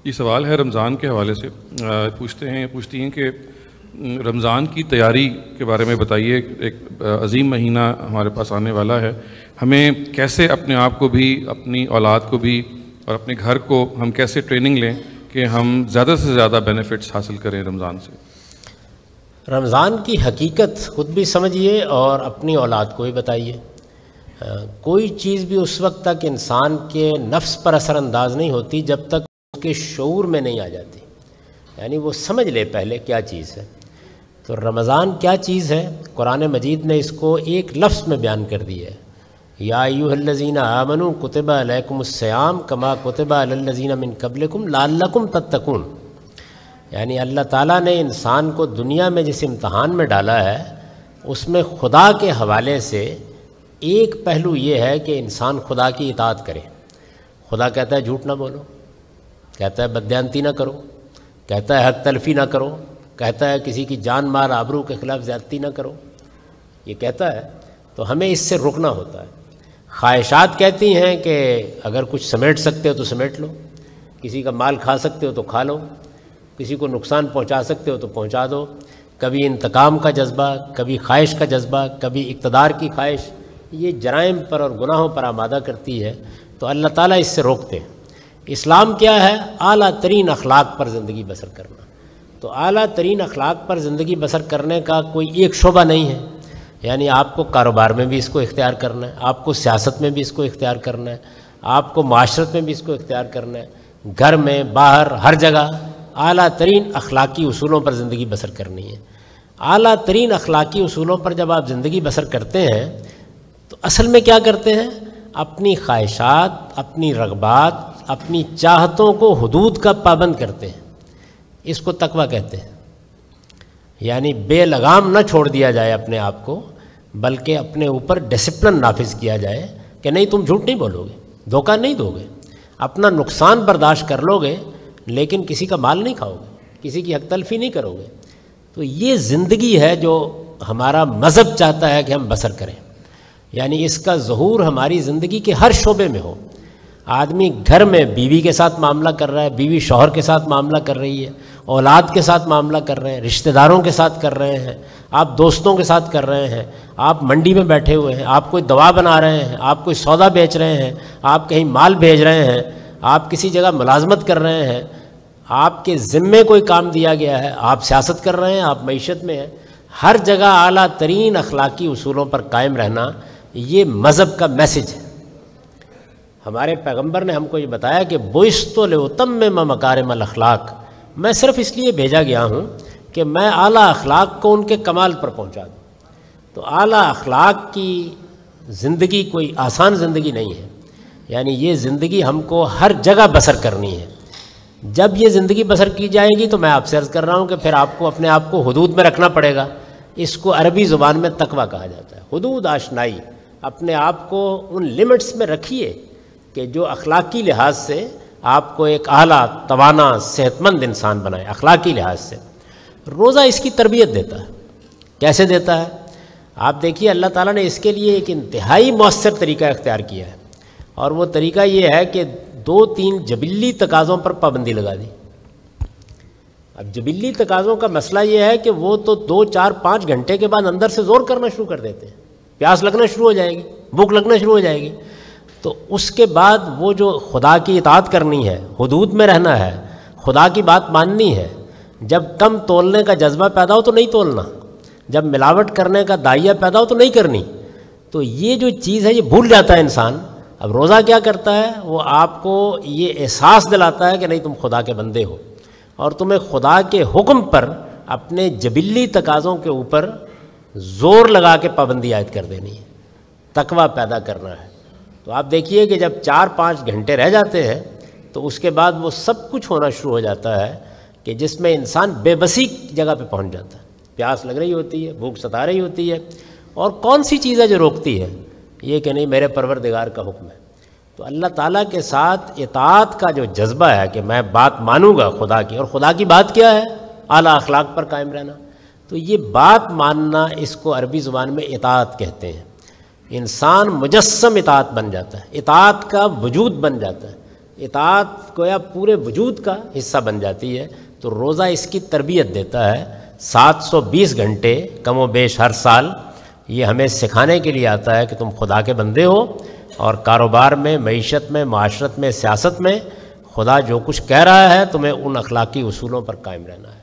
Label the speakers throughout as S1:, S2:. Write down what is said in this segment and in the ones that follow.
S1: یہ سوال ہے رمضان کے حوالے سے، پوچھتی ہیں کہ رمضان کی تیاری کے بارے میں بتائیے۔ ایک عظیم مہینہ ہمارے پاس آنے والا ہے، ہمیں کیسے اپنے آپ کو بھی، اپنی اولاد کو بھی اور اپنے گھر کو ہم کیسے ٹریننگ لیں کہ ہم زیادہ سے زیادہ بینیفٹس حاصل کریں رمضان سے؟
S2: رمضان کی حقیقت خود بھی سمجھیے اور اپنی اولاد کو بھی بتائیے۔ کوئی چیز بھی اس وقت تک انسان کے نفس پر اثر انداز نہیں ہوتی جب تک اس کے شعور میں نہیں آ جاتی، یعنی وہ سمجھ لے پہلے کیا چیز ہے۔ تو رمضان کیا چیز ہے؟ قرآن مجید نے اس کو ایک لفظ میں بیان کر دیا ہے، یا ایھا الذین آمنوا کتب علیکم الصیام کما کتب علی الذین من قبلکم لعلکم تتقون۔ یعنی اللہ تعالیٰ نے انسان کو دنیا میں جس امتحان میں ڈالا ہے اس میں خدا کے حوالے سے ایک پہلو یہ ہے کہ انسان خدا کی اطاعت کرے۔ خدا کہتا ہے جھوٹ نہ بولو، کہتا ہے بددیانتی نہ کرو، کہتا ہے حق تلفی نہ کرو، کہتا ہے کسی کی جان مال آبرو کے خلاف زیادتی نہ کرو، یہ کہتا ہے۔ تو ہمیں اس سے رکنا ہوتا ہے۔ خواہشات کہتی ہیں کہ اگر کچھ سمیٹ سکتے ہو تو سمیٹ لو، کسی کا مال کھا سکتے ہو تو کھا لو، کسی کو نقصان پہنچا سکتے ہو تو پہنچا دو۔ کبھی انتقام کا جذبہ، کبھی خواہش کا جذبہ، کبھی اقتدار کی خواہش، یہ جرائم پر اور گناہوں پر آمادہ کرتی ہے، تو اللہ تعالیٰ اس سے روکتے ہیں۔ اسلام کیا ہے؟ اعلیٰ ترین اخلاق پر زندگی بسر کرنا۔ تو اعلیٰ ترین اخلاق پر زندگی بسر کرنے کا کوئی ایک شعبہ نہیں ہے، یعنی آپ کو کاروبار میں بھی اس کو اختیار کرنا ہے، آپ کو سیاست میں بھی اس کو اختیار کرنا ہے، آپ کو معاشرت میں بھی اس کو اختیار کرنا ہے، گھر میں باہر ہر جگہ اعلیٰ ترین اخلاقی اصولوں پر زندگی بسر کرنی ہے۔ اعلیٰ ترین اخلاقی اصولوں پر جب آپ زندگی بسر کرتے ہیں تو اصل میں کیا کرتے ہیں؟ اپنی خواہشات، اپنی رغبات، اپنی چاہتوں کو حدود کا پابند کرتے ہیں۔ اس کو تقویٰ کہتے ہیں، یعنی بے لگام نہ چھوڑ دیا جائے اپنے آپ کو، بلکہ اپنے اوپر ڈسپلن نافذ کیا جائے کہ نہیں تم جھوٹ نہیں بولو گے، دھوکہ نہیں دو گے، اپنا نقصان برداشت کر لو گے لیکن کسی کا مال نہیں کھاؤ گے، کسی کی حق تلفی نہیں کرو گے۔ تو یہ زندگی ہے جو ہمارا مذہب چاہتا ہے کہ ہم بسر کریں، یعنی اس کا ظہور ہماری زندگی کے ہر شعبے میں ہو۔ آدمی گھر میں بیوی کے ساتھ معاملہ کر رہا ہے، بیوی شوہر کے ساتھ معاملہ کر رہی ہے، اولاد کے ساتھ معاملہ کر رہے ہیں، رشتہ داروں کے ساتھ کر رہے ہیں، آپ دوستوں کے ساتھ کر رہے ہیں، آپ منڈی میں بیٹھے ہوئے ہیں، آپ کوئی دوا بنا رہے ہیں، آپ کوئی سودا بیچ رہے ہیں، آپ کہیں مال بھیج رہے ہیں، آپ کسی جگہ ملازمت کر رہے ہیں، آپ کے ذمے کوئی کام دیا گیا ہے، آپ سیاست کر رہے ہیں، آپ معیشت میں ہیں، ہر جگہ اعلیٰ ترین اخلاقی اصولوں پر قائم رہنا، یہ مذہب کا میسج ہے۔ ہمارے پیغمبر نے ہم کو یہ بتایا کہ بعثت لأتمم مکارم الاخلاق، میں صرف اس لیے بھیجا گیا ہوں کہ میں اعلیٰ اخلاق کو ان کے کمال پر پہنچا دوں۔ تو اعلیٰ اخلاق کی زندگی کوئی آسان زندگی نہیں ہے، یعنی یہ زندگی ہم کو ہر جگہ بسر کرنی ہے۔ جب یہ زندگی بسر کی جائے گی تو میں آپ سے عرض کر رہا ہوں کہ پھر آپ کو اپنے آپ کو حدود میں رکھنا پڑے گا۔ اس کو عربی زبان میں تقویٰ کہا جاتا ہے، حدود آشنائی۔ اپنے آپ کو ان لمٹس میں رکھیے کہ جو اخلاقی لحاظ سے آپ کو ایک اعلیٰ توانا صحت مند انسان بنائے۔ اخلاقی لحاظ سے روزہ اس کی تربیت دیتا ہے۔ کیسے دیتا ہے؟ آپ دیکھیے، اللہ تعالیٰ نے اس کے لیے ایک انتہائی مؤثر طریقہ اختیار کیا ہے، اور وہ طریقہ یہ ہے کہ 2-3 جبلی تقاضوں پر پابندی لگا دی۔ اب جبلی تقاضوں کا مسئلہ یہ ہے کہ وہ تو 2-4-5 گھنٹے کے بعد اندر سے زور کرنا شروع کر دیتے ہیں، پیاس لگنا شروع ہو جائے گی، بھوک لگنا شروع ہو جائے گی۔ تو اس کے بعد وہ جو خدا کی اطاعت کرنی ہے، حدود میں رہنا ہے، خدا کی بات ماننی ہے، جب کم تولنے کا جذبہ پیدا ہو تو نہیں تولنا، جب ملاوٹ کرنے کا داعیہ پیدا ہو تو نہیں کرنی۔ تو یہ جو چیز ہے یہ بھول جاتا ہے انسان۔ اب روزہ کیا کرتا ہے؟ وہ آپ کو یہ احساس دلاتا ہے کہ نہیں تم خدا کے بندے ہو، اور تمہیں خدا کے حکم پر اپنے جبلی تقاضوں کے اوپر زور لگا کے پابندی عائد کر دینی ہے، تقویٰ پیدا کرنا ہے۔ تو آپ دیکھیے کہ جب 4-5 گھنٹے رہ جاتے ہیں تو اس کے بعد وہ سب کچھ ہونا شروع ہو جاتا ہے کہ جس میں انسان بے بسی جگہ پہ پہنچ جاتا ہے۔ پیاس لگ رہی ہوتی ہے، بھوک ستا رہی ہوتی ہے، اور کون سی چیز ہے جو روکتی ہے؟ یہ کہ نہیں میرے پروردگار کا حکم ہے۔ تو اللہ تعالیٰ کے ساتھ اطاعت کا جو جذبہ ہے کہ میں بات مانوں گا خدا کی، اور خدا کی بات کیا ہے؟ اعلیٰ اخلاق پر قائم رہنا۔ تو یہ بات ماننا، اس کو عربی زبان میں اطاعت کہتے ہیں۔ انسان مجسم اطاعت بن جاتا ہے، اطاعت کا وجود بن جاتا ہے۔ اطاعت گویا پورے وجود کا حصہ بن جاتی ہے۔ تو روزہ اس کی تربیت دیتا ہے۔ 720 گھنٹے کم و بیش ہر سال یہ ہمیں سکھانے کے لیے آتا ہے کہ تم خدا کے بندے ہو، اور کاروبار میں، معیشت میں، معاشرت میں، سیاست میں خدا جو کچھ کہہ رہا ہے تمہیں ان اخلاقی اصولوں پر قائم رہنا ہے۔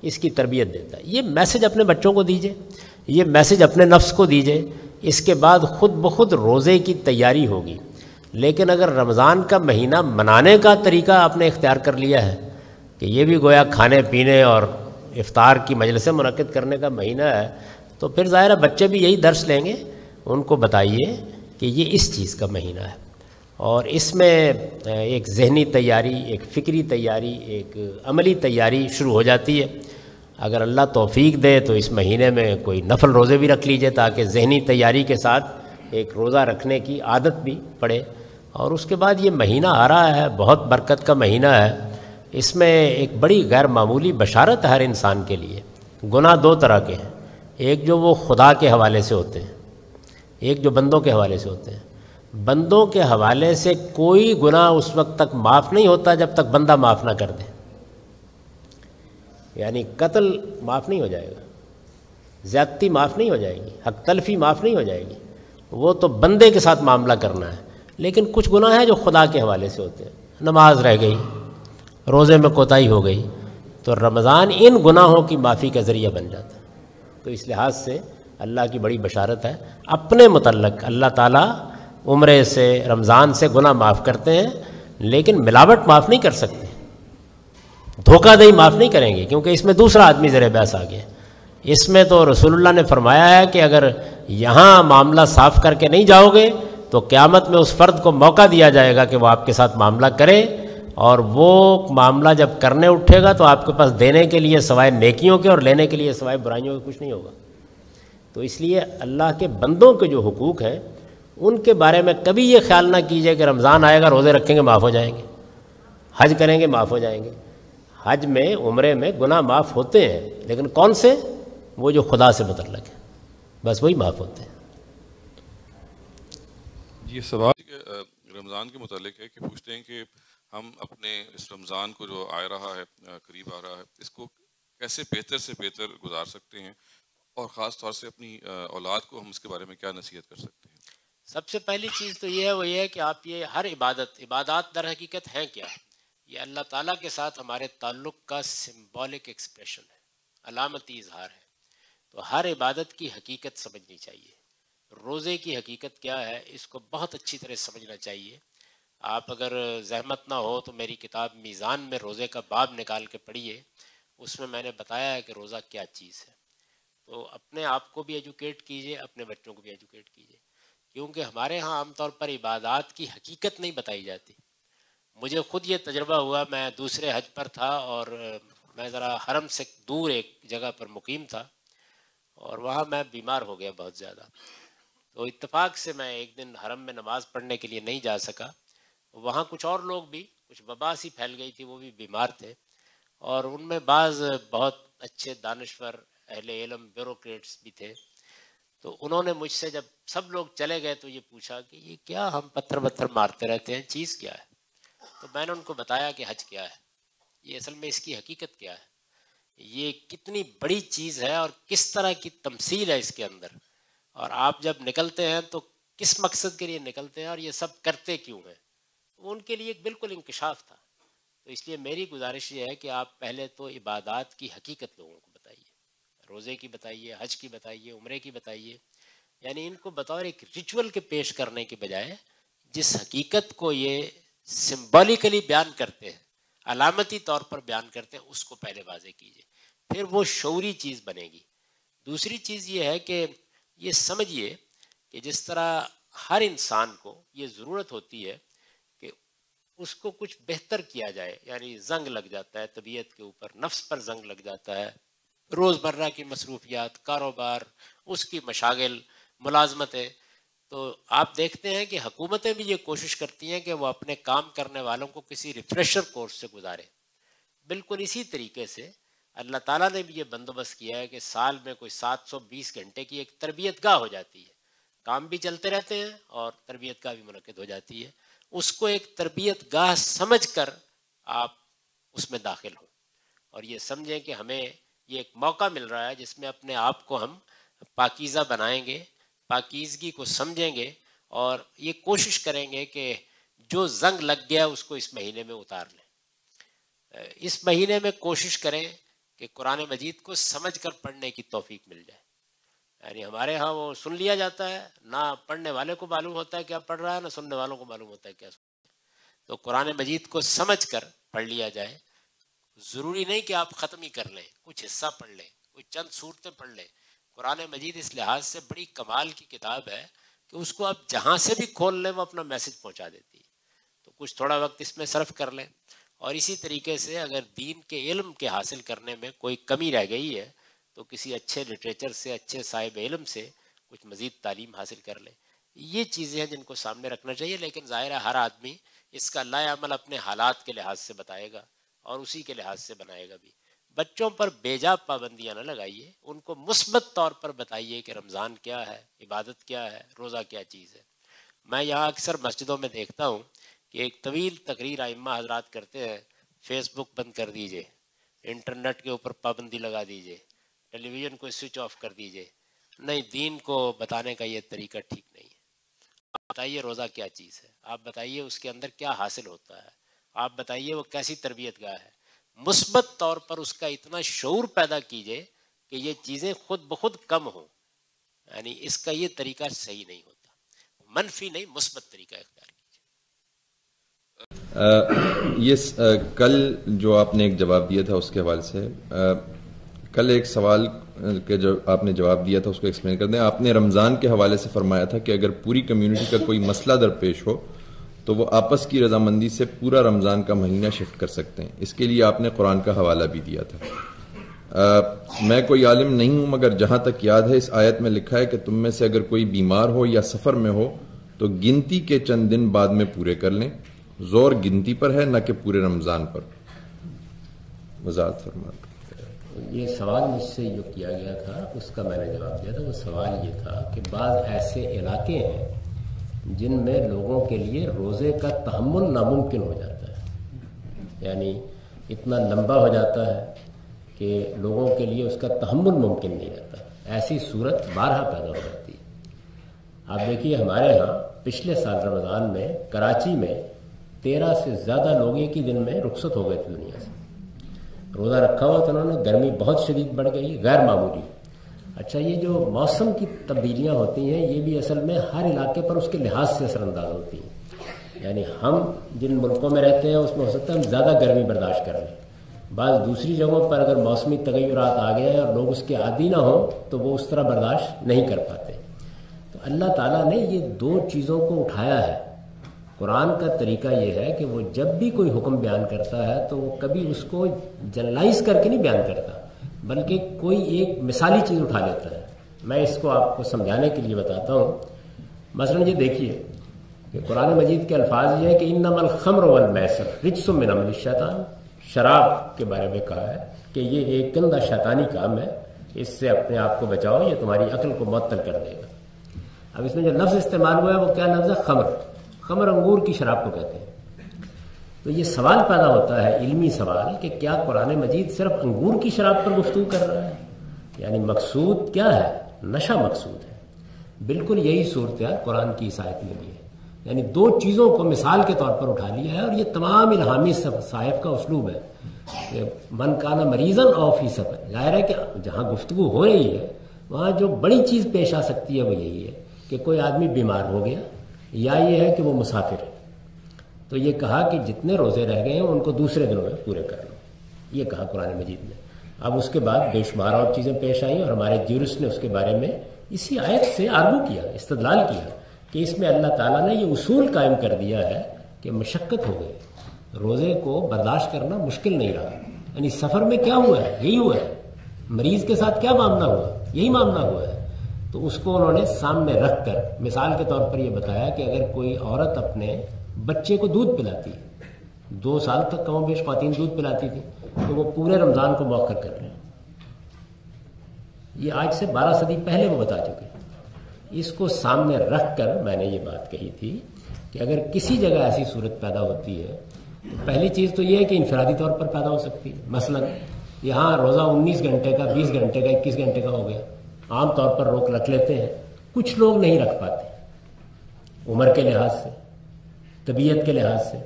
S2: اس کی تربیت دیتا ہے۔ یہ میسج اپنے بچوں کو دیجئے، یہ میسج اپنے نفس کو دیجئے، اس کے بعد خود بخود روزے کی تیاری ہوگی۔ لیکن اگر رمضان کا مہینہ منانے کا طریقہ آپ نے اختیار کر لیا ہے کہ یہ بھی گویا کھانے پینے اور افطار کی مجلسیں منعقد کرنے کا مہینہ ہے، تو پھر ظاہر ہے بچے بھی یہی درس لیں گے۔ ان کو بتائیے کہ یہ اس چیز کا مہینہ ہے، اور اس میں ایک ذہنی تیاری، ایک فکری تیاری، ایک عملی تیاری شروع ہو جاتی ہے۔ اگر اللہ توفیق دے تو اس مہینے میں کوئی نفل روزے بھی رکھ لیجئے، تاکہ ذہنی تیاری کے ساتھ ایک روزہ رکھنے کی عادت بھی پڑے۔ اور اس کے بعد یہ مہینہ آ رہا ہے، بہت برکت کا مہینہ ہے۔ اس میں ایک بڑی غیر معمولی بشارت ہے ہر انسان کے لیے۔ گناہ دو طرح کے ہیں، ایک جو وہ خدا کے حوالے سے ہوتے ہیں، ایک جو بندوں کے حوالے سے ہوتے ہیں۔ بندوں کے حوالے سے کوئی گناہ اس وقت تک معاف نہیں ہوتا جب تک بندہ معاف نہ کر دے۔ یعنی قتل معاف نہیں ہو جائے گا، زیادتی معاف نہیں ہو جائے گی، حق تلفی معاف نہیں ہو جائے گی، وہ تو بندے کے ساتھ معاملہ کرنا ہے۔ لیکن کچھ گناہ ہیں جو خدا کے حوالے سے ہوتے ہیں، نماز رہ گئی، روزے میں کوتاہی ہو گئی، تو رمضان ان گناہوں کی معافی کا ذریعہ بن جاتا ہے۔ تو اس لحاظ سے اللہ کی بڑی بشارت ہے۔ اپنے متعلق اللہ تعالیٰ عمرے سے، رمضان سے گناہ معاف کرتے ہیں، لیکن ملاوٹ معاف نہیں کر سکتے، دھوکہ دہی معاف نہیں کریں گے، کیونکہ اس میں دوسرا آدمی زیر بحث آ گیا۔ اس میں تو رسول اللہ نے فرمایا ہے کہ اگر یہاں معاملہ صاف کر کے نہیں جاؤ گے تو قیامت میں اس فرد کو موقع دیا جائے گا کہ وہ آپ کے ساتھ معاملہ کرے، اور وہ معاملہ جب کرنے اٹھے گا تو آپ کے پاس دینے کے لیے سوائے نیکیوں کے اور لینے کے لیے سوائے برائیوں کے کچھ نہیں ہوگا۔ تو اس لیے اللہ کے بندوں کے جو حقوق ہیں ان کے بارے میں کبھی یہ خیال نہ کیجیے کہ رمضان آئے گا، روزے رکھیں گے معاف ہو جائیں گے، حج کریں گے معاف ہو جائیں گے۔ حج میں، عمرے میں گناہ معاف ہوتے ہیں، لیکن کون سے؟ وہ جو خدا سے متعلق ہے، بس وہی معاف ہوتے ہیں۔
S1: یہ سوال رمضان کے متعلق ہے کہ پوچھتے ہیں کہ ہم اپنے اس رمضان کو جو آ رہا ہے، قریب آ رہا ہے، اس کو کیسے بہتر سے بہتر گزار سکتے ہیں، اور خاص طور سے اپنی اولاد کو ہم اس کے بارے میں کیا نصیحت کر سکتے ہیں؟
S2: سب سے پہلی چیز تو یہ ہے، وہ یہ ہے کہ آپ یہ ہر عبادات در حقیقت ہیں کیا؟ یہ اللہ تعالیٰ کے ساتھ ہمارے تعلق کا سمبولک ایکسپریشن ہے، علامتی اظہار ہے۔ تو ہر عبادت کی حقیقت سمجھنی چاہیے۔ روزے کی حقیقت کیا ہے اس کو بہت اچھی طرح سمجھنا چاہیے۔ آپ اگر زحمت نہ ہو تو میری کتاب میزان میں روزے کا باب نکال کے پڑھیے، اس میں نے بتایا ہے کہ روزہ کیا چیز ہے۔ تو اپنے آپ کو بھی ایجوکیٹ کیجئے، اپنے بچوں کو بھی ایجوکیٹ کیجئے، کیونکہ ہمارے ہاں عام طور پر عبادات کی حقیقت نہیں بتائی جاتی۔ مجھے خود یہ تجربہ ہوا، میں دوسرے حج پر تھا اور میں ذرا حرم سے دور ایک جگہ پر مقیم تھا، اور وہاں میں بیمار ہو گیا بہت زیادہ۔ تو اتفاق سے میں ایک دن حرم میں نماز پڑھنے کے لیے نہیں جا سکا۔ وہاں کچھ اور لوگ بھی، کچھ وبا سی پھیل گئی تھی، وہ بھی بیمار تھے، اور ان میں بعض بہت اچھے دانشور اہل علم بیوروکریٹس بھی تھے۔ تو انہوں نے مجھ سے، جب سب لوگ چلے گئے تو یہ پوچھا کہ یہ کیا ہم پتھر پتھر مارتے رہتے ہیں، چیز کیا ہے؟ تو میں نے ان کو بتایا کہ حج کیا ہے، یہ اصل میں اس کی حقیقت کیا ہے، یہ کتنی بڑی چیز ہے اور کس طرح کی تمثیل ہے اس کے اندر، اور آپ جب نکلتے ہیں تو کس مقصد کے لیے نکلتے ہیں اور یہ سب کرتے کیوں ہیں۔ وہ ان کے لیے ایک بالکل انکشاف تھا۔ تو اس لیے میری گزارش یہ ہے کہ آپ پہلے تو عبادات کی حقیقت لوگوں کو بتائیے، روزے کی بتائیے، حج کی بتائیے، عمرے کی بتائیے، یعنی ان کو بطور ایک ریچول کے پیش کرنے کے بجائے جس حقیقت کو یہ سمبولیکلی بیان کرتے ہیں، علامتی طور پر بیان کرتے ہیں، اس کو پہلے واضح کیجیے، پھر وہ شعوری چیز بنے گی۔ دوسری چیز یہ ہے کہ یہ سمجھیے کہ جس طرح ہر انسان کو یہ ضرورت ہوتی ہے کہ اس کو کچھ بہتر کیا جائے، یعنی زنگ لگ جاتا ہے طبیعت کے اوپر، نفس پر زنگ لگ جاتا ہے، روزمرہ کی مصروفیات، کاروبار، اس کی مشاغل، ملازمتیں، تو آپ دیکھتے ہیں کہ حکومتیں بھی یہ کوشش کرتی ہیں کہ وہ اپنے کام کرنے والوں کو کسی ریفریشر کورس سے گزارے۔ بالکل اسی طریقے سے اللہ تعالیٰ نے بھی یہ بندوبست کیا ہے کہ سال میں کوئی 720 گھنٹے کی ایک تربیت گاہ ہو جاتی ہے، کام بھی چلتے رہتے ہیں اور تربیت گاہ بھی منعقد ہو جاتی ہے، اس کو ایک تربیت گاہ سمجھ کر آپ اس میں داخل ہوں، اور یہ سمجھیں کہ ہمیں یہ ایک موقع مل رہا ہے جس میں اپنے آپ کو ہم پاکیزہ بنائیں گے، پاکیزگی کو سمجھیں گے، اور یہ کوشش کریں گے کہ جو زنگ لگ گیا اس کو اس مہینے میں اتار لیں۔ اس مہینے میں کوشش کریں کہ قرآن مجید کو سمجھ کر پڑھنے کی توفیق مل جائے۔ یعنی ہمارے ہاں وہ سن لیا جاتا ہے، نہ پڑھنے والے کو معلوم ہوتا ہے کیا پڑھ رہا ہے، نہ سننے والوں کو معلوم ہوتا ہے کیا سن رہا ہے۔ تو قرآن مجید کو سمجھ کر پڑھ لیا جائے۔ ضروری نہیں کہ آپ ختم ہی کر لیں، کچھ حصہ پڑھ لیں، کچھ چند صورتیں پڑھ لیں۔ قرآن مجید اس لحاظ سے بڑی کمال کی کتاب ہے کہ اس کو آپ جہاں سے بھی کھول لیں وہ اپنا میسج پہنچا دیتی ہے۔ تو کچھ تھوڑا وقت اس میں صرف کر لیں، اور اسی طریقے سے اگر دین کے علم کے حاصل کرنے میں کوئی کمی رہ گئی ہے تو کسی اچھے لٹریچر سے، اچھے صاحب علم سے کچھ مزید تعلیم حاصل کر لیں۔ یہ چیزیں ہیں جن کو سامنے رکھنا چاہیے، لیکن ظاہر ہے ہر آدمی اس کا لائے عمل اپنے حالات کے لحاظ سے بتائے گا اور اسی کے لحاظ سے بنائے گا بھی۔ بچوں پر بیجا پابندیاں نہ لگائیے، ان کو مثبت طور پر بتائیے کہ رمضان کیا ہے، عبادت کیا ہے، روزہ کیا چیز ہے۔ میں یہاں اکثر مسجدوں میں دیکھتا ہوں کہ ایک طویل تقریر ائمہ حضرات کرتے ہیں، فیس بک بند کر دیجئے، انٹرنیٹ کے اوپر پابندی لگا دیجئے، ٹیلی ویژن کو سوئچ آف کر دیجئے۔ نہیں، دین کو بتانے کا یہ طریقہ ٹھیک نہیں ہے۔ آپ بتائیے روزہ کیا چیز ہے، آپ بتائیے اس کے اندر کیا حاصل ہوتا ہے، آپ بتائیے وہ کیسی تربیت گاہ ہے۔ مثبت طور پر اس کا اتنا شعور پیدا کیجئے کہ یہ چیزیں خود بخود کم ہوں۔ یعنی اس کا یہ طریقہ صحیح نہیں ہوتا، منفی نہیں، مثبت طریقہ اختیار کیجئے۔
S3: کل جو آپ نے ایک جواب دیا تھا اس کے حوالے سے، کل ایک سوال کے جو آپ نے جواب دیا تھا اس کو ایکسپلین کر دیں۔ آپ نے رمضان کے حوالے سے فرمایا تھا کہ اگر پوری کمیونٹی کا کوئی مسئلہ درپیش ہو تو وہ آپس کی رضامندی سے پورا رمضان کا مہینہ شفٹ کر سکتے ہیں۔ اس کے لیے آپ نے قرآن کا حوالہ بھی دیا تھا۔ میں کوئی عالم نہیں ہوں، مگر جہاں تک یاد ہے اس آیت میں لکھا ہے کہ تم میں سے اگر کوئی بیمار ہو یا سفر میں ہو تو گنتی کے چند دن بعد میں پورے کر لیں۔ زور گنتی پر ہے نہ کہ پورے رمضان پر۔ وضاحت فرما۔
S2: یہ سوال مجھ سے جو کیا گیا تھا اس کا میں نے جواب دیا تھا۔ وہ سوال یہ تھا کہ بعض ایسے علاقے ہیں جن میں لوگوں کے لیے روزے کا تحمل ناممکن ہو جاتا ہے، یعنی اتنا لمبا ہو جاتا ہے کہ لوگوں کے لیے اس کا تحمل ممکن نہیں رہتا۔ ایسی صورت بارہا پیدا ہو جاتی ہے۔ آپ دیکھیے ہمارے ہاں پچھلے سال رمضان میں کراچی میں 13 سے زیادہ لوگ ایک ہی دن میں رخصت ہو گئے تھے دنیا سے۔ روزہ رکھا ہوا تو انہوں نے، گرمی بہت شدید بڑھ گئی، غیر معمولی۔ اچھا، یہ جو موسم کی تبدیلیاں ہوتی ہیں یہ بھی اصل میں ہر علاقے پر اس کے لحاظ سے اثر انداز ہوتی ہیں۔ یعنی ہم جن ملکوں میں رہتے ہیں اس میں ہو سکتا ہے ہم زیادہ گرمی برداشت کر لیں، بعض دوسری جگہوں پر اگر موسمی تغیرات آ گئے اور لوگ اس کے عادی نہ ہوں تو وہ اس طرح برداشت نہیں کر پاتے۔ تو اللہ تعالیٰ نے یہ دو چیزوں کو اٹھایا ہے۔ قرآن کا طریقہ یہ ہے کہ وہ جب بھی کوئی حکم بیان کرتا ہے تو وہ کبھی اس کو جنرلائز کر کے نہیں بیان کرتا، بلکہ کوئی ایک مثالی چیز اٹھا لیتا ہے۔ میں اس کو آپ کو سمجھانے کے لیے بتاتا ہوں۔ مثلا یہ دیکھیے کہ قرآن مجید کے الفاظ یہ ہے کہ انما الخمر والمیسر رجس من عمل الشیطان۔ شراب کے بارے میں کہا ہے کہ یہ ایک گندا شیطانی کام ہے، اس سے اپنے آپ کو بچاؤ، یہ تمہاری عقل کو معطل کر دے گا۔ اب اس میں جو لفظ استعمال ہوا ہے وہ کیا لفظ ہے؟ خمر۔ خمر انگور کی شراب کو کہتے ہیں۔ تو یہ سوال پیدا ہوتا ہے، علمی سوال، کہ کیا قرآن مجید صرف انگور کی شراب پر گفتگو کر رہا ہے؟ یعنی مقصود کیا ہے؟ نشہ مقصود ہے۔ بالکل یہی صورتحال قرآن کی اس آیت میں بھی ہے۔ یعنی دو چیزوں کو مثال کے طور پر اٹھا لیا ہے، اور یہ تمام الہامی صاحب کا اسلوب ہے کہ من کانا مریضاً او فی سفر۔ ظاہر ہے کہ جہاں گفتگو ہو رہی ہے وہاں جو بڑی چیز پیش آ سکتی ہے وہ یہی ہے کہ کوئی آدمی بیمار ہو گیا یا یہ ہے کہ وہ مسافر ہے، تو یہ کہا کہ جتنے روزے رہ گئے ہیں ان کو دوسرے دنوں میں پورے کر لو، یہ کہا قرآن مجید نے۔ اب اس کے بعد بے شمار اور چیزیں پیش آئیں اور ہمارے جیورسٹ نے اس کے بارے میں اسی آیت سے آرگو کیا، استدلال کیا کہ اس میں اللہ تعالیٰ نے یہ اصول قائم کر دیا ہے کہ مشقت ہو گئی، روزے کو برداشت کرنا مشکل نہیں رہا۔ یعنی سفر میں کیا ہوا ہے؟ یہی ہوا ہے۔ مریض کے ساتھ کیا معاملہ ہوا؟ یہی معاملہ ہوا ہے۔ تو اس کو انہوں نے سامنے رکھ کر مثال کے طور پر یہ بتایا کہ اگر کوئی عورت اپنے بچے کو دودھ پلاتی، 2 سال تک کم و بیش خواتین دودھ پلاتی تھی، تو وہ پورے رمضان کو مؤخر کر لیں۔ یہ آج سے 12 صدی پہلے وہ بتا چکے۔ اس کو سامنے رکھ کر میں نے یہ بات کہی تھی کہ اگر کسی جگہ ایسی صورت پیدا ہوتی ہے تو پہلی چیز تو یہ ہے کہ انفرادی طور پر پیدا ہو سکتی ہے. مثلا یہاں روزہ 19 گھنٹے کا، 20 گھنٹے کا، 21 گھنٹے کا ہو گیا، عام طور پر روک رکھ لیتے ہیں. کچھ لوگ نہیں رکھ پاتے عمر کے لحاظ سے، طبیعت کے لحاظ سے،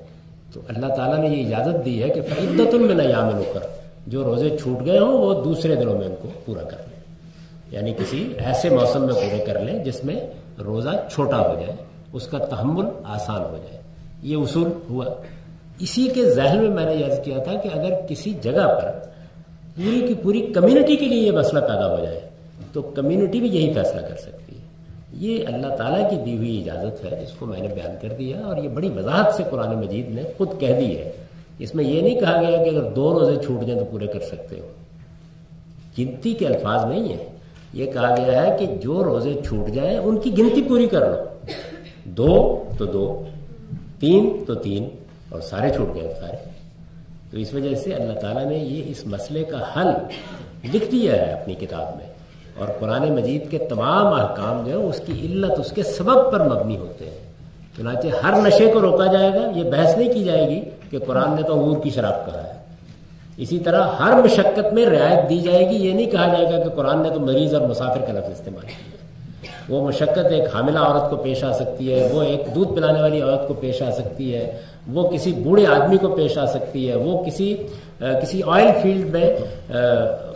S2: تو اللہ تعالیٰ نے یہ اجازت دی ہے کہ فعدۃ من ایام اخر، جو روزے چھوٹ گئے ہوں وہ دوسرے دنوں میں ان کو پورا کر لیں، یعنی کسی ایسے موسم میں پورے کر لیں جس میں روزہ چھوٹا ہو جائے، اس کا تحمل آسان ہو جائے. یہ اصول ہوا. اسی کے ذہن میں میں نے یہ عرض کیا تھا کہ اگر کسی جگہ پر پوری کی پوری کمیونٹی کے لیے یہ مسئلہ پیدا ہو جائے تو کمیونٹی بھی یہی فیصلہ کر سکتی ہے. یہ اللہ تعالیٰ کی دی ہوئی اجازت ہے جس کو میں نے بیان کر دیا، اور یہ بڑی وضاحت سے قرآن مجید نے خود کہہ دی ہے. اس میں یہ نہیں کہا گیا کہ اگر 2 روزے چھوٹ جائیں تو پورے کر سکتے ہو، گنتی کے الفاظ نہیں ہیں. یہ کہا گیا ہے کہ جو روزے چھوٹ جائیں ان کی گنتی پوری کر لو، 2 تو 2، 3 تو 3، اور سارے چھوٹ گئے سارے. تو اس وجہ سے اللہ تعالیٰ نے یہ اس مسئلے کا حل لکھ دیا ہے اپنی کتاب میں، اور قرآن مجید کے تمام احکام جو ہے اس کی علت، اس کے سبب پر مبنی ہوتے ہیں. چنانچہ ہر نشے کو روکا جائے گا، یہ بحث نہیں کی جائے گی کہ قرآن نے تو انگور کی شراب کہا ہے. اسی طرح ہر مشقت میں رعایت دی جائے گی، یہ نہیں کہا جائے گا کہ قرآن نے تو مریض اور مسافر کا لفظ استعمال کیا. وہ مشقت ایک حاملہ عورت کو پیش آ سکتی ہے، وہ ایک دودھ پلانے والی عورت کو پیش آ سکتی ہے، وہ کسی بوڑھے آدمی کو پیش آ سکتی ہے، وہ کسی آئل فیلڈ میں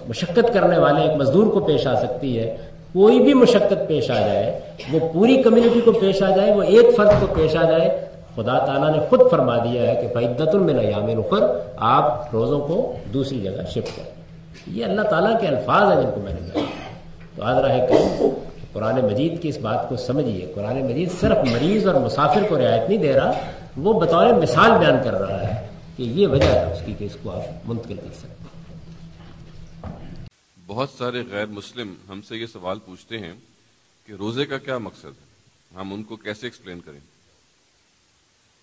S2: مشقت کرنے والے ایک مزدور کو پیش آ سکتی ہے. کوئی بھی مشقت پیش آ جائے، وہ پوری کمیونٹی کو پیش آ جائے، وہ ایک فرد کو پیش آ جائے، خدا تعالیٰ نے خود فرما دیا ہے کہ فعدۃ من ایام اخر، آپ روزوں کو دوسری جگہ شفٹ کریں. یہ اللہ تعالیٰ کے الفاظ ہیں جن کو میں نے کہا. تو حاضرہ ہے کہ قرآن مجید کی اس بات کو سمجھیے. قرآن مجید صرف مریض اور مسافر کو رعایت نہیں دے رہا، وہ بطور مثال بیان کر رہا ہے کہ یہ وجہ ہے اس کی کہ اس کو آپ منتقل کر سکتے ہیں.
S1: بہت سارے غیر مسلم ہم سے یہ سوال پوچھتے ہیں کہ روزے کا کیا مقصد ہے، ہم ان کو کیسے ایکسپلین کریں؟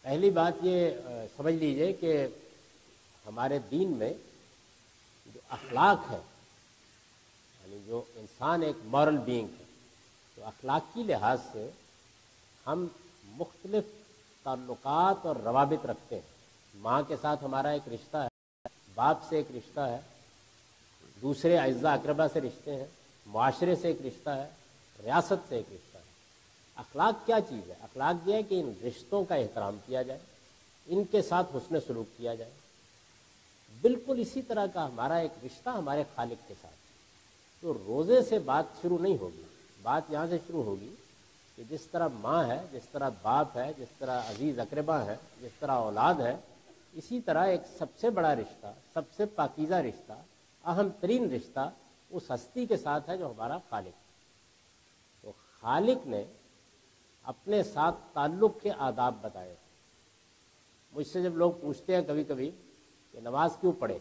S2: پہلی بات یہ سمجھ لیجئے کہ ہمارے دین میں جو اخلاق ہے، یعنی جو انسان ایک مورل بینگ ہے، تو اخلاقی لحاظ سے ہم مختلف تعلقات اور روابط رکھتے ہیں. ماں کے ساتھ ہمارا ایک رشتہ ہے، باپ سے ایک رشتہ ہے، دوسرے اعزاء اقربا سے رشتے ہیں، معاشرے سے ایک رشتہ ہے، ریاست سے ایک رشتہ ہے. اخلاق کیا چیز ہے؟ اخلاق یہ ہے کہ ان رشتوں کا احترام کیا جائے، ان کے ساتھ حسن سلوک کیا جائے. بالکل اسی طرح کا ہمارا ایک رشتہ ہمارے خالق کے ساتھ. تو روزے سے بات شروع نہیں ہوگی، بات یہاں سے شروع ہوگی کہ جس طرح ماں ہے، جس طرح باپ ہے، جس طرح عزیز اقربا ہے، جس طرح اولاد ہے، اسی طرح ایک سب سے بڑا رشتہ، سب سے پاکیزہ رشتہ، اہم ترین رشتہ اس ہستی کے ساتھ ہے جو ہمارا خالق ہے. تو خالق نے اپنے ساتھ تعلق کے آداب بتائے. مجھ سے جب لوگ پوچھتے ہیں کبھی کبھی کہ نماز کیوں پڑھے،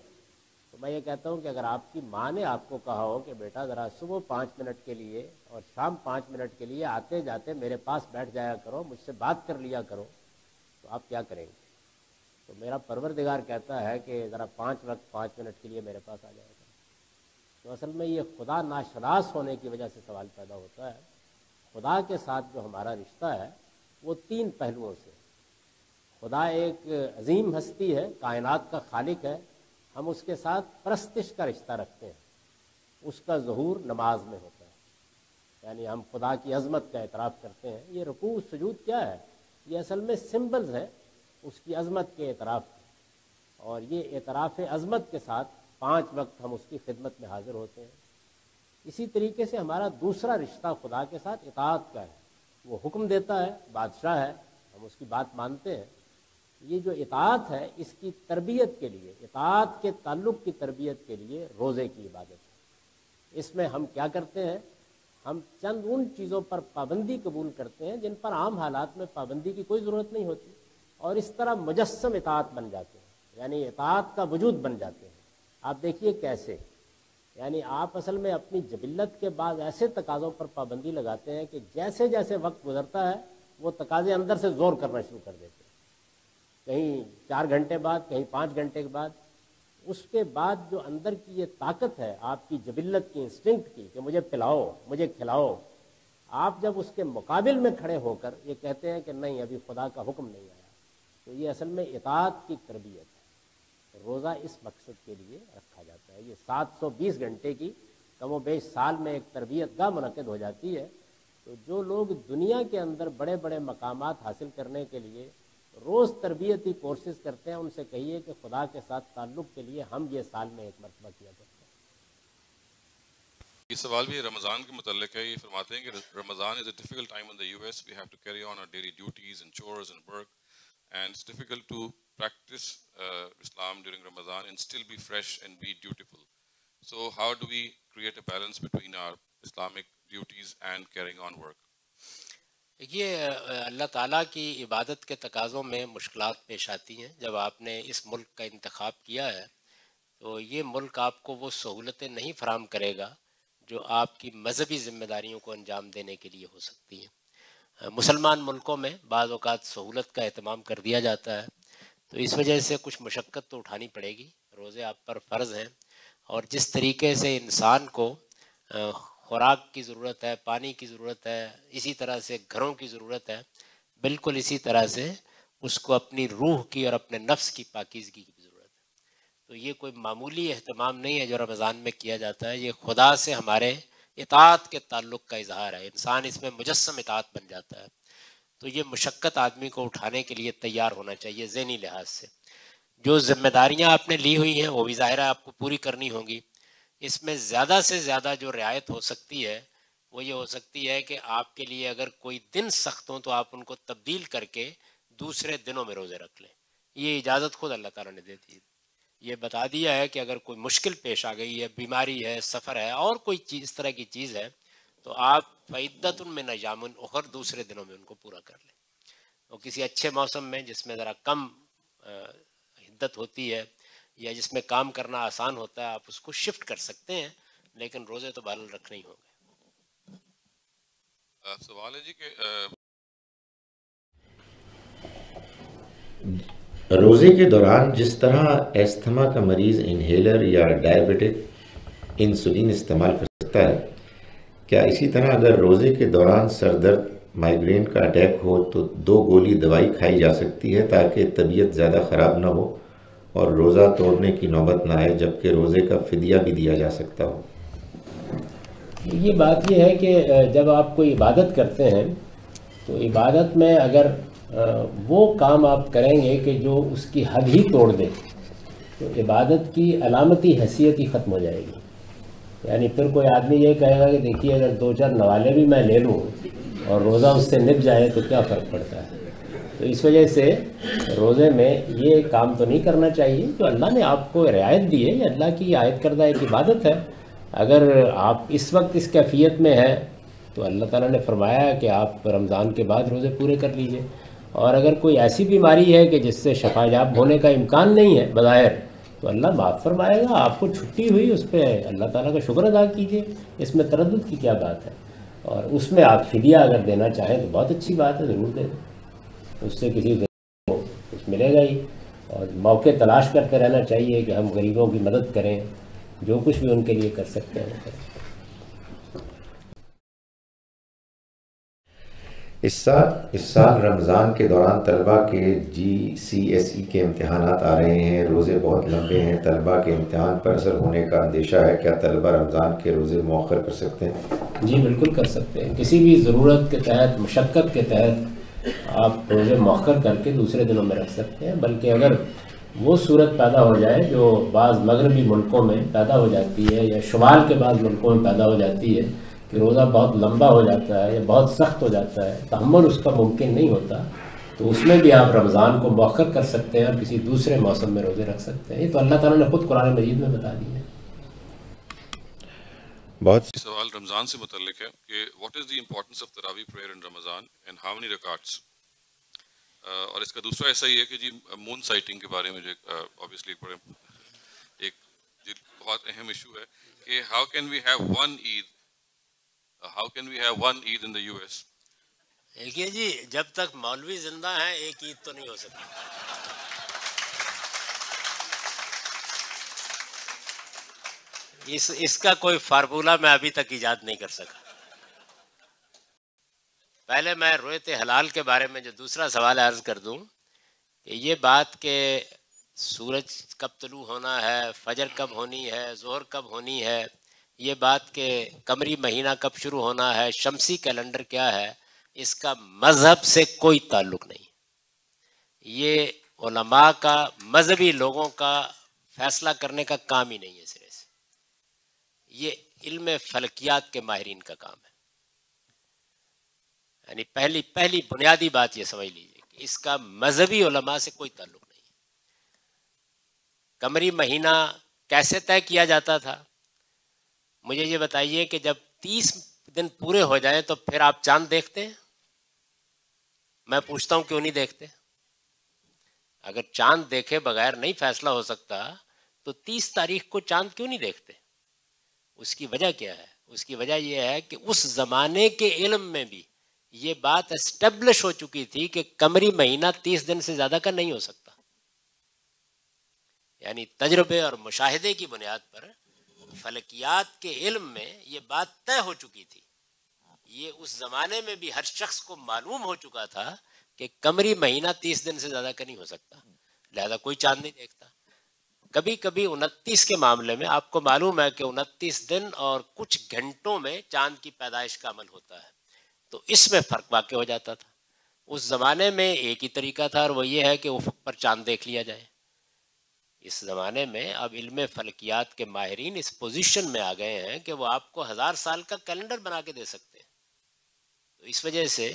S2: تو میں یہ کہتا ہوں کہ اگر آپ کی ماں نے آپ کو کہا ہو کہ بیٹا ذرا صبح 5 منٹ کے لیے اور شام 5 منٹ کے لیے آتے جاتے میرے پاس بیٹھ جایا کرو، مجھ سے بات کر لیا کرو، تو آپ کیا کریں گے؟ تو میرا پروردگار کہتا ہے کہ ذرا 5 وقت 5 منٹ کے لیے میرے پاس آ جایا کرو. تو اصل میں یہ خدا ناشناس ہونے کی وجہ سے سوال پیدا ہوتا ہے. خدا کے ساتھ جو ہمارا رشتہ ہے وہ 3 پہلوؤں سے. خدا ایک عظیم ہستی ہے، کائنات کا خالق ہے، ہم اس کے ساتھ پرستش کا رشتہ رکھتے ہیں. اس کا ظہور نماز میں ہوتا ہے، یعنی ہم خدا کی عظمت کا اعتراف کرتے ہیں. یہ رکوع سجود کیا ہے؟ یہ اصل میں سمبلز ہیں اس کی عظمت کے اعتراف کے. اور یہ اعتراف عظمت کے ساتھ 5 وقت ہم اس کی خدمت میں حاضر ہوتے ہیں. اسی طریقے سے ہمارا دوسرا رشتہ خدا کے ساتھ اطاعت کا ہے. وہ حکم دیتا ہے، بادشاہ ہے، ہم اس کی بات مانتے ہیں. یہ جو اطاعت ہے اس کی تربیت کے لیے، اطاعت کے تعلق کی تربیت کے لیے روزے کی عبادت ہے. اس میں ہم کیا کرتے ہیں؟ ہم چند ان چیزوں پر پابندی قبول کرتے ہیں جن پر عام حالات میں پابندی کی کوئی ضرورت نہیں ہوتی، اور اس طرح مجسم اطاعت بن جاتے ہیں، یعنی اطاعت کا وجود بن جاتے ہیں. آپ دیکھیے کیسے، یعنی آپ اصل میں اپنی جبلت کے بعد ایسے تقاضوں پر پابندی لگاتے ہیں کہ جیسے جیسے وقت گزرتا ہے وہ تقاضے اندر سے زور کرنا شروع کر دیتے ہیں. کہیں 4 گھنٹے بعد، کہیں 5 گھنٹے کے بعد. اس کے بعد جو اندر کی یہ طاقت ہے آپ کی جبلت کی، انسٹنکٹ کی، کہ مجھے پلاؤ، مجھے کھلاؤ، آپ جب اس کے مقابل میں کھڑے ہو کر یہ کہتے ہیں کہ نہیں ابھی خدا کا حکم نہیں آیا، تو یہ اصل میں اطاعت کی تربیت ہے۔ روزہ اس مقصد کے لیے رکھا جاتا ہے۔ یہ 720 گھنٹے کی کم و بیش سال میں ایک تربیت گاہ منعقد ہو جاتی ہے۔ تو جو لوگ دنیا کے اندر بڑے بڑے مقامات حاصل کرنے کے لیے روز تربیتی کورسز کرتے ہیں، ان سے کہیے کہ خدا کے ساتھ تعلق کے لیے ہم یہ سال میں ایک مرتبہ کیا کرتے ہیں۔
S1: یہ سوال بھی رمضان کے متعلق ہے۔ یہ فرماتے ہیں کہ رمضان is a difficult time in the US. We have to carry on our daily duties and chores and work, and it's difficult to practice Islam during Ramadan and still be fresh and be dutiful. So how do we create a balance between our Islamic duties and carrying on work?
S2: یہ اللہ تعالیٰ کی عبادت کے تقاضوں میں مشکلات پیش آتی ہیں۔ جب آپ نے اس ملک کا انتخاب کیا ہے تو یہ ملک آپ کو وہ سہولتیں نہیں فراہم کرے گا جو آپ کی مذہبی ذمہ داریوں کو انجام دینے کے لیے ہو سکتی ہیں۔ مسلمان ملکوں میں بعض اوقات سہولت کا اہتمام کر دیا جاتا ہے، تو اس وجہ سے کچھ مشقت تو اٹھانی پڑے گی۔ روزے آپ پر فرض ہیں، اور جس طریقے سے انسان کو خوراک کی ضرورت ہے، پانی کی ضرورت ہے، اسی طرح سے گھروں کی ضرورت ہے، بالکل اسی طرح سے اس کو اپنی روح کی اور اپنے نفس کی پاکیزگی کی بھی ضرورت ہے۔ تو یہ کوئی معمولی اہتمام نہیں ہے جو رمضان میں کیا جاتا ہے، یہ خدا سے ہمارے اطاعت کے تعلق کا اظہار ہے۔ انسان اس میں مجسم اطاعت بن جاتا ہے۔ تو یہ مشقت آدمی کو اٹھانے کے لیے تیار ہونا چاہیے ذہنی لحاظ سے۔ جو ذمہ داریاں آپ نے لی ہوئی ہیں وہ بھی ظاہر ہے آپ کو پوری کرنی ہوں گی۔ اس میں زیادہ سے زیادہ جو رعایت ہو سکتی ہے وہ یہ ہو سکتی ہے کہ آپ کے لیے اگر کوئی دن سخت ہوں تو آپ ان کو تبدیل کر کے دوسرے دنوں میں روزے رکھ لیں۔ یہ اجازت خود اللہ تعالیٰ نے دے دی۔ یہ بتا دیا ہے کہ اگر کوئی مشکل پیش آ گئی ہے، بیماری ہے، سفر ہے، اور کوئی چیز اس طرح کی چیز ہے، تو آپ فعدۃ من ایام اخر دوسرے دنوں میں ان کو پورا کر لیں۔ اور کسی اچھے موسم میں جس میں ذرا کم حدت ہوتی ہے یا جس میں کام کرنا آسان ہوتا ہے، آپ اس کو شفٹ کر سکتے ہیں، لیکن روزے تو بہرحال رکھنے ہی ہوں گے۔
S1: سوال ہے جی کہ
S4: روزے کے دوران جس طرح ایستھما کا مریض انہیلر یا ڈائبیٹک انسولین استعمال کر سکتا ہے، کیا اسی طرح اگر روزے کے دوران سر درد مائیگرین کا اٹیک ہو تو 2 گولی دوائی کھائی جا سکتی ہے تاکہ طبیعت زیادہ خراب نہ ہو اور روزہ توڑنے کی نوبت نہ آئے، جبکہ روزے کا فدیہ بھی دیا جا سکتا ہو؟
S2: یہ بات یہ ہے کہ جب آپ کوئی عبادت کرتے ہیں تو عبادت میں اگر وہ کام آپ کریں گے کہ جو اس کی حد ہی توڑ دے تو عبادت کی علامتی حیثیت ہی ختم ہو جائے گی۔ یعنی پھر کوئی آدمی یہ کہے گا کہ دیکھیے اگر 2-4 نوالے بھی میں لے لوں اور روزہ اس سے نپ جائے تو کیا فرق پڑتا ہے۔ تو اس وجہ سے روزے میں یہ کام تو نہیں کرنا چاہیے۔ جو اللہ نے آپ کو رعایت دی ہے، یہ اللہ کی عائد کردہ ایک عبادت ہے۔ اگر آپ اس وقت اس کیفیت میں ہیں تو اللہ تعالیٰ نے فرمایا کہ آپ رمضان کے بعد روزے پورے کر لیجئے، اور اگر کوئی ایسی بیماری ہے کہ جس سے شفا یاب ہونے کا امکان نہیں ہے بظاہر، تو اللہ معاف فرمائے گا۔ آپ کو چھٹی ہوئی، اس پہ اللہ تعالیٰ کا شکر ادا کیجئے، اس میں تردد کی کیا بات ہے۔ اور اس میں آپ فدیہ اگر دینا چاہیں تو بہت اچھی بات ہے، ضرور دیں، اس سے کسی کو کچھ ملے گا ہی۔ اور موقع تلاش کرتے رہنا چاہیے کہ ہم غریبوں کی مدد کریں، جو کچھ بھی ان کے لیے کر سکتے ہیں کریں۔
S4: اس سال رمضان کے دوران طلبہ کے GCSE کے امتحانات آ رہے ہیں، روزے بہت لمبے ہیں، طلبہ کے امتحان پر اثر ہونے کا اندیشہ ہے، کیا طلبہ رمضان کے روزے مؤخر کر سکتے ہیں؟
S2: جی بالکل کر سکتے ہیں، کسی بھی ضرورت کے تحت، مشقت کے تحت آپ روزے مؤخر کر کے دوسرے دنوں میں رکھ سکتے ہیں۔ بلکہ اگر وہ صورت پیدا ہو جائے جو بعض مغربی ملکوں میں پیدا ہو جاتی ہے یا شمال کے بعض ملکوں میں پیدا ہو جاتی ہے کہ روزہ بہت لمبا ہو جاتا ہے یا بہت سخت ہو جاتا ہے، تحمل اس کا ممکن نہیں ہوتا، تو اس میں بھی آپ رمضان کو مؤخر کر سکتے ہیں اور کسی دوسرے موسم میں روزے رکھ سکتے ہیں۔ یہ تو اللہ تعالیٰ نے خود قرآن مجید میں بتا دیا ہے۔
S4: بہت
S1: سوال رمضان سے متعلق ہے کہ what is the importance of Taraweeh prayer in Ramadan and how many رکعتس، اور اس کا دوسرا ایسا ہی ہے کہ جی مون سائٹنگ کے بارے میں جو obviously ایک بہت اہم ایشو ہے کہ how can we have one Eid in the US۔
S2: دیکھیے جی، جب تک مولوی زندہ ہیں ایک عید تو نہیں ہو سکتی۔ اس کا کوئی فارمولہ میں ابھی تک ایجاد نہیں کر سکا۔ پہلے میں رویت ہلال کے بارے میں جو دوسرا سوال عرض کر دوں کہ یہ بات کہ سورج کب طلوع ہونا ہے، فجر کب ہونی ہے، ظہر کب ہونی ہے، یہ بات کہ قمری مہینہ کب شروع ہونا ہے، شمسی کیلنڈر کیا ہے، اس کا مذہب سے کوئی تعلق نہیں. یہ علماء کا، مذہبی لوگوں کا فیصلہ کرنے کا کام ہی نہیں ہے سرے سے. یہ علم فلکیات کے ماہرین کا کام ہے. یعنی پہلی بنیادی بات یہ سمجھ لیجیے کہ اس کا مذہبی علماء سے کوئی تعلق نہیں. قمری مہینہ کیسے طے کیا جاتا تھا؟ مجھے یہ بتائیے کہ جب 30 دن پورے ہو جائیں تو پھر آپ چاند دیکھتے ہیں؟ میں پوچھتا ہوں کیوں نہیں دیکھتے؟ اگر چاند دیکھے بغیر نہیں فیصلہ ہو سکتا تو 30 تاریخ کو چاند کیوں نہیں دیکھتے؟ اس کی وجہ کیا ہے؟ اس کی وجہ یہ ہے کہ اس زمانے کے علم میں بھی یہ بات اسٹیبلش ہو چکی تھی کہ قمری مہینہ 30 دن سے زیادہ کا نہیں ہو سکتا. یعنی تجربے اور مشاہدے کی بنیاد پر فلکیات کے علم میں یہ بات طے ہو چکی تھی. یہ اس زمانے میں بھی ہر شخص کو معلوم ہو چکا تھا کہ قمری مہینہ 30 دن سے زیادہ کا نہیں ہو سکتا، لہذا کوئی چاند نہیں دیکھتا. کبھی کبھی 29 کے معاملے میں آپ کو معلوم ہے کہ 29 دن اور کچھ گھنٹوں میں چاند کی پیدائش کا عمل ہوتا ہے، تو اس میں فرق واقع ہو جاتا تھا. اس زمانے میں ایک ہی طریقہ تھا اور وہ یہ ہے کہ افق پر چاند دیکھ لیا جائے. اس زمانے میں اب علم فلکیات کے ماہرین اس پوزیشن میں آ گئے ہیں کہ وہ آپ کو 1000 سال کا کیلنڈر بنا کے دے سکتے ہیں. تو اس وجہ سے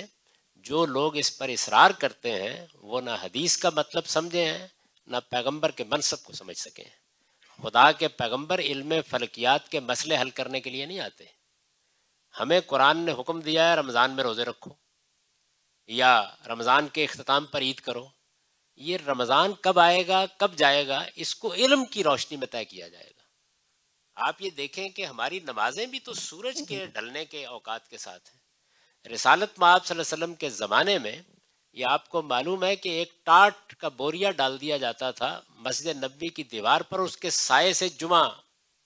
S2: جو لوگ اس پر اصرار کرتے ہیں وہ نہ حدیث کا مطلب سمجھے ہیں، نہ پیغمبر کے منصب کو سمجھ سکے ہیں. خدا کے پیغمبر علم فلکیات کے مسئلے حل کرنے کے لیے نہیں آتے. ہمیں قرآن نے حکم دیا ہے رمضان میں روزے رکھو یا رمضان کے اختتام پر عید کرو. یہ رمضان کب آئے گا، کب جائے گا، اس کو علم کی روشنی میں طے کیا جائے گا. آپ یہ دیکھیں کہ ہماری نمازیں بھی تو سورج کے ڈھلنے کے اوقات کے ساتھ ہیں. رسالت مآب صلی اللہ علیہ وسلم کے زمانے میں یہ آپ کو معلوم ہے کہ ایک ٹاٹ کا بوریا ڈال دیا جاتا تھا مسجد نبوی کی دیوار پر، اس کے سائے سے جمعہ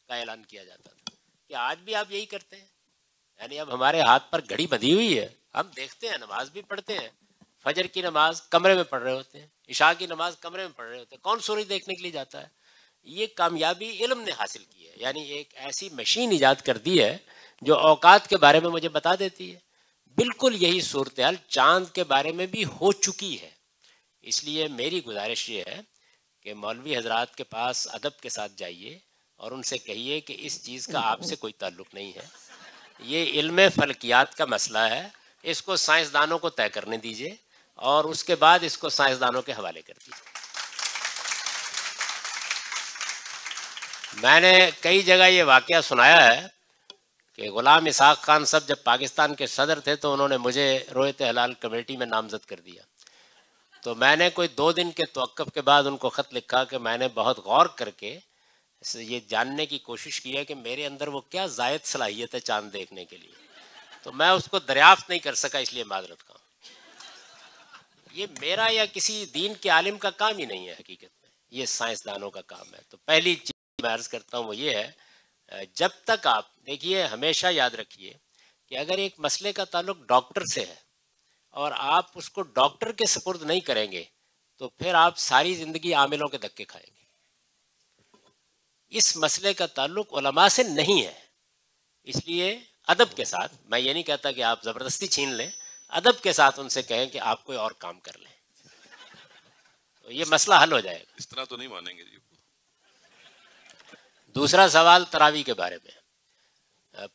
S2: کا اعلان کیا جاتا تھا. کہ آج بھی آپ یہی کرتے ہیں؟ یعنی اب ہمارے ہاتھ پر گھڑی بندھی ہوئی ہے، ہم دیکھتے ہیں، نماز بھی پڑھتے ہیں. فجر کی نماز کمرے میں پڑھ رہے ہوتے ہیں، عشاء کی نماز کمرے میں پڑھ رہے ہوتے ہیں. کون سورج دیکھنے کے لیے جاتا ہے؟ یہ کامیابی علم نے حاصل کی ہے. یعنی ایک ایسی مشین ایجاد کر دی ہے جو اوقات کے بارے میں مجھے بتا دیتی ہے. بالکل یہی صورتحال چاند کے بارے میں بھی ہو چکی ہے. اس لیے میری گزارش یہ ہے کہ مولوی حضرات کے پاس ادب کے ساتھ جائیے اور ان سے کہیے کہ اس چیز کا آپ سے کوئی تعلق نہیں ہے. یہ علم فلکیات کا مسئلہ ہے، اس کو سائنسدانوں کو طے کرنے دیجیے اور اس کے بعد اس کو سائنسدانوں کے حوالے کر دیجیے. میں نے کئی جگہ یہ واقعہ سنایا ہے کہ غلام اسحاق خان صاحب جب پاکستان کے صدر تھے تو انہوں نے مجھے رویت ہلال کمیٹی میں نامزد کر دیا. تو میں نے کوئی 2 دن کے توقف کے بعد ان کو خط لکھا کہ میں نے بہت غور کر کے یہ جاننے کی کوشش کی ہے کہ میرے اندر وہ کیا زائد صلاحیت ہے چاند دیکھنے کے لیے. تو میں اس کو دریافت نہیں کر سکا، اس لیے معذرت کا. یہ میرا یا کسی دین کے عالم کا کام ہی نہیں ہے، حقیقت میں یہ سائنسدانوں کا کام ہے. تو پہلی چیز میں عرض کرتا ہوں وہ یہ ہے، جب تک آپ دیکھیے، ہمیشہ یاد رکھیے کہ اگر ایک مسئلے کا تعلق ڈاکٹر سے ہے اور آپ اس کو ڈاکٹر کے سپرد نہیں کریں گے تو پھر آپ ساری زندگی عاملوں کے دھکے کھائیں گے. اس مسئلے کا تعلق علماء سے نہیں ہے. اس لیے ادب کے ساتھ، میں یہ نہیں کہتا کہ آپ زبردستی چھین لیں، ادب کے ساتھ ان سے کہیں کہ آپ کوئی اور کام کر لیں، تو یہ مسئلہ حل ہو جائے گا.
S1: اس طرح تو نہیں مانیں گے جی.
S2: دوسرا سوال تراویح کے بارے میں.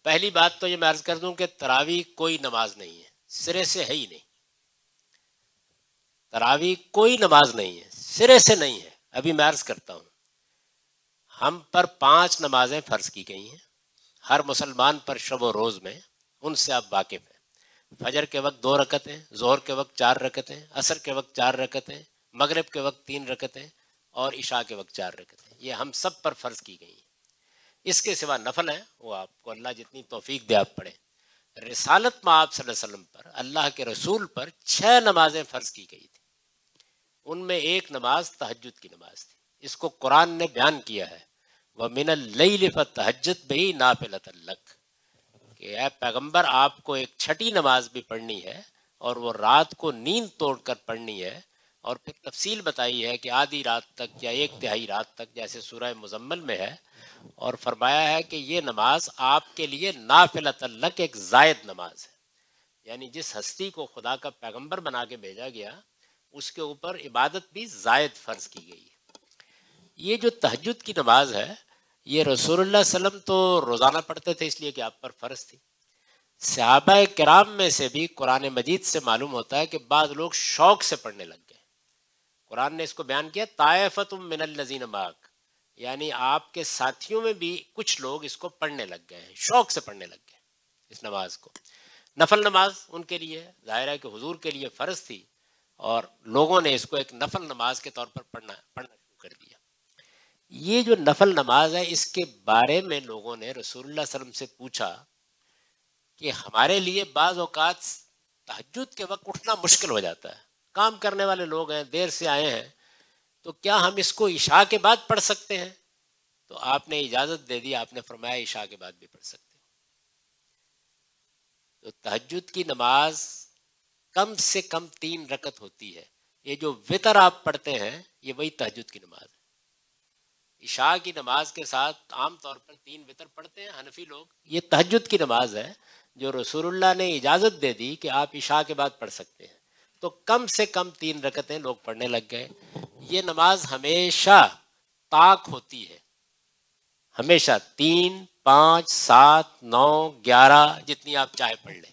S2: پہلی بات تو یہ میں عرض کر دوں کہ تراویح کوئی نماز نہیں ہے، سرے سے ہے ہی نہیں. تراویح کوئی نماز نہیں ہے، سرے سے نہیں ہے. ابھی میں عرض کرتا ہوں، ہم پر 5 نمازیں فرض کی گئی ہیں ہر مسلمان پر شب و روز میں، ان سے آپ واقف ہیں. فجر کے وقت 2 رکعتیں، ظہر کے وقت 4 رکعتیں، عصر کے وقت 4 رکعتیں، مغرب کے وقت 3 رکعتیں اور عشاء کے وقت 4 رکعتیں. یہ ہم سب پر فرض کی گئی ہیں. اس کے سوا نفل ہیں، وہ آپ کو اللہ جتنی توفیق دے آپ پڑھیں. رسالت مآب صلی اللہ علیہ وسلم پر، اللہ کے رسول پر 6 نمازیں فرض کی گئی تھی. ان میں ایک نماز تہجد کی نماز تھی. اس کو قرآن نے بیان کیا ہے، وَمِنَ اللَّيْلِ فَتَہَجَّدْ بِهِ نَافِلَةً لَكَ، کہ اے پیغمبر آپ کو ایک چھٹی نماز بھی پڑھنی ہے اور وہ رات کو نیند توڑ کر پڑھنی ہے، اور پھر تفصیل بتائی ہے کہ آدھی رات تک یا 1/3 رات تک، جیسے سورہ مزمل میں ہے، اور فرمایا ہے کہ یہ نماز آپ کے لیے نافلۃ لک، ایک زائد نماز ہے، یعنی جس ہستی کو خدا کا پیغمبر بنا کے بھیجا گیا اس کے اوپر عبادت بھی زائد فرض کی گئی ہے۔ یہ جو تہجد کی نماز ہے، یہ رسول اللہ صلی اللہ علیہ وسلم تو روزانہ پڑھتے تھے اس لیے کہ آپ پر فرض تھی۔ صحابہ کرام میں سے بھی قرآن مجید سے معلوم ہوتا ہے کہ بعض لوگ شوق سے پڑھنے لگ گئے۔ قرآن نے اس کو بیان کیا طائفۃ من الذین معک، یعنی آپ کے ساتھیوں میں بھی کچھ لوگ اس کو پڑھنے لگ گئے ہیں، شوق سے پڑھنے لگ گئے اس نماز کو۔ نفل نماز ان کے لیے ظاہر ہے کہ حضور کے لیے فرض تھی، اور لوگوں نے اس کو ایک نفل نماز کے طور پر پڑھنا شروع کر دیا۔ یہ جو نفل نماز ہے، اس کے بارے میں لوگوں نے رسول اللہ صلی اللہ علیہ وسلم سے پوچھا کہ ہمارے لیے بعض اوقات تہجد کے وقت اٹھنا مشکل ہو جاتا ہے، کام کرنے والے لوگ ہیں، دیر سے آئے ہیں، تو کیا ہم اس کو عشاء کے بعد پڑھ سکتے ہیں؟ تو آپ نے اجازت دے دی، آپ نے فرمایا عشاء کے بعد بھی پڑھ سکتے ہیں۔ تو تہجد کی نماز کم سے کم 3 رکعت ہوتی ہے۔ یہ جو وتر آپ پڑھتے ہیں یہ وہی تہجد کی نماز ہے۔ عشاء کی نماز کے ساتھ عام طور پر 3 وتر پڑھتے ہیں حنفی لوگ، یہ تہجد کی نماز ہے جو رسول اللہ نے اجازت دے دی کہ آپ عشاء کے بعد پڑھ سکتے ہیں، تو کم سے کم 3 رکعتیں لوگ پڑھنے لگ گئے۔ یہ نماز ہمیشہ طاق ہوتی ہے، ہمیشہ 3، 5، 7، 9، 11 جتنی آپ چاہے پڑھ لیں،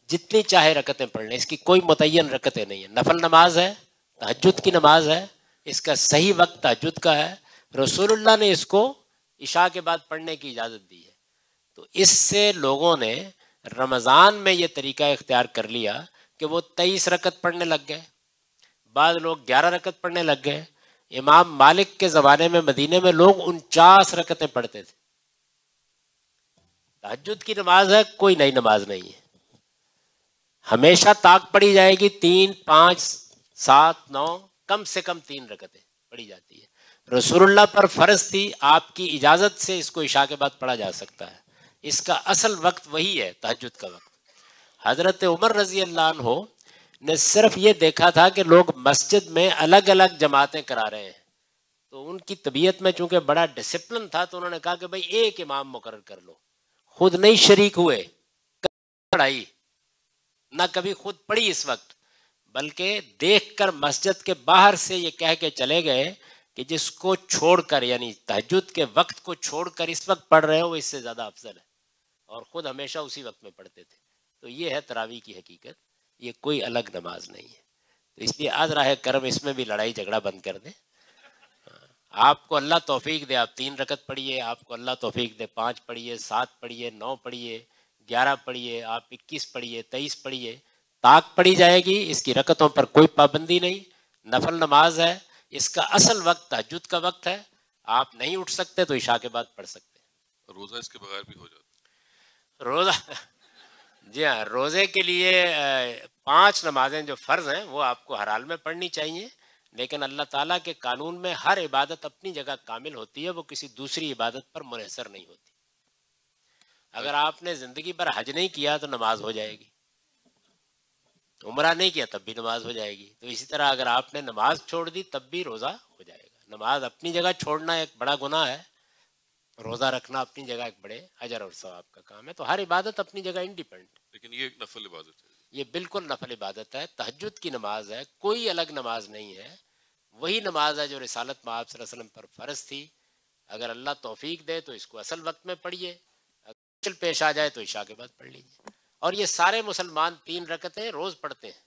S2: جتنی چاہے رکعتیں پڑھ لیں، اس کی کوئی متعین رکعتیں نہیں ہیں۔ نفل نماز ہے، تہجد کی نماز ہے، اس کا صحیح وقت تہجد کا ہے، رسول اللہ نے اس کو عشاء کے بعد پڑھنے کی اجازت دی ہے۔ تو اس سے لوگوں نے رمضان میں یہ طریقہ اختیار کر لیا کہ وہ 23 رکعت پڑھنے لگ گئے، بعض لوگ 11 رکعت پڑھنے لگ گئے۔ امام مالک کے زمانے میں مدینے میں لوگ 49 رکعتیں پڑھتے تھے۔ تہجد کی نماز ہے، کوئی نئی نماز نہیں ہے، ہمیشہ طاق پڑھی جائے گی، 3، 5، 7، 9، کم سے کم 3 رکعتیں پڑھی جاتی ہے۔ رسول اللہ پر فرض تھی، آپ کی اجازت سے اس کو عشاء کے بعد پڑھا جا سکتا ہے۔ اس کا اصل وقت وہی ہے، تہجد کا وقت۔ حضرت عمر رضی اللہ عنہ نے صرف یہ دیکھا تھا کہ لوگ مسجد میں الگ الگ جماعتیں کرا رہے ہیں، تو ان کی طبیعت میں چونکہ بڑا ڈسپلن تھا، تو انہوں نے کہا کہ بھائی ایک امام مقرر کر لو۔ خود نہیں شریک ہوئے پڑھائی، نہ کبھی خود پڑھی اس وقت، بلکہ دیکھ کر مسجد کے باہر سے یہ کہہ کے چلے گئے کہ جس کو چھوڑ کر، یعنی تہجد کے وقت کو چھوڑ کر اس وقت پڑھ رہے ہو وہ اس سے زیادہ افضل ہے، اور خود ہمیشہ اسی وقت میں پڑھتے تھے۔ تو یہ ہے تراویح کی حقیقت، یہ کوئی الگ نماز نہیں ہے۔ تو اس لیے از راہ کرم اس میں بھی لڑائی جھگڑا بند کر دیں۔ آپ کو اللہ توفیق دے، آپ 3 رکعت پڑھیے، آپ کو اللہ توفیق دے 5 پڑھیے، 7 پڑھیے، 9 پڑھیے، 11 پڑھیے، آپ 21 پڑھیے، 23 پڑھیے، طاق پڑھی جائے گی، اس کی رکعتوں پر کوئی پابندی نہیں، نفل نماز ہے، اس کا اصل وقت تہجد کا وقت ہے۔ آپ نہیں اٹھ سکتے تو عشاء کے بعد پڑھ سکتے ہیں۔
S1: روزہ اس کے بغیر بھی ہو جاتا ہے؟
S2: روزہ جی ہاں، روزے کے لیے 5 نمازیں جو فرض ہیں وہ آپ کو ہر حال میں پڑھنی چاہیے، لیکن اللہ تعالیٰ کے قانون میں ہر عبادت اپنی جگہ کامل ہوتی ہے، وہ کسی دوسری عبادت پر منحصر نہیں ہوتی۔ اگر آپ نے زندگی پر حج نہیں کیا تو نماز ہو جائے گی، عمرہ نہیں کیا تب بھی نماز ہو جائے گی، تو اسی طرح اگر آپ نے نماز چھوڑ دی تب بھی روزہ ہو جائے گا۔ نماز اپنی جگہ چھوڑنا ایک بڑا گناہ ہے، روزہ رکھنا اپنی جگہ ایک بڑے اجر اور ثواب کا کام ہے، تو ہر عبادت اپنی جگہ انڈیپینڈنٹ۔
S1: لیکن یہ ایک نفل عبادت ہے،
S2: یہ بالکل نفل عبادت ہے، تہجد کی نماز ہے، کوئی الگ نماز نہیں ہے، وہی نماز ہے جو رسالت میں آپ صلی اللہ علیہ وسلم پر فرض تھی۔ اگر اللہ توفیق دے تو اس کو اصل وقت میں پڑھیے، اگر مشکل پیش آ جائے تو عشاء کے بعد پڑھ لیجیے۔ اور یہ سارے مسلمان 3 رکعتیں روز پڑھتے ہیں۔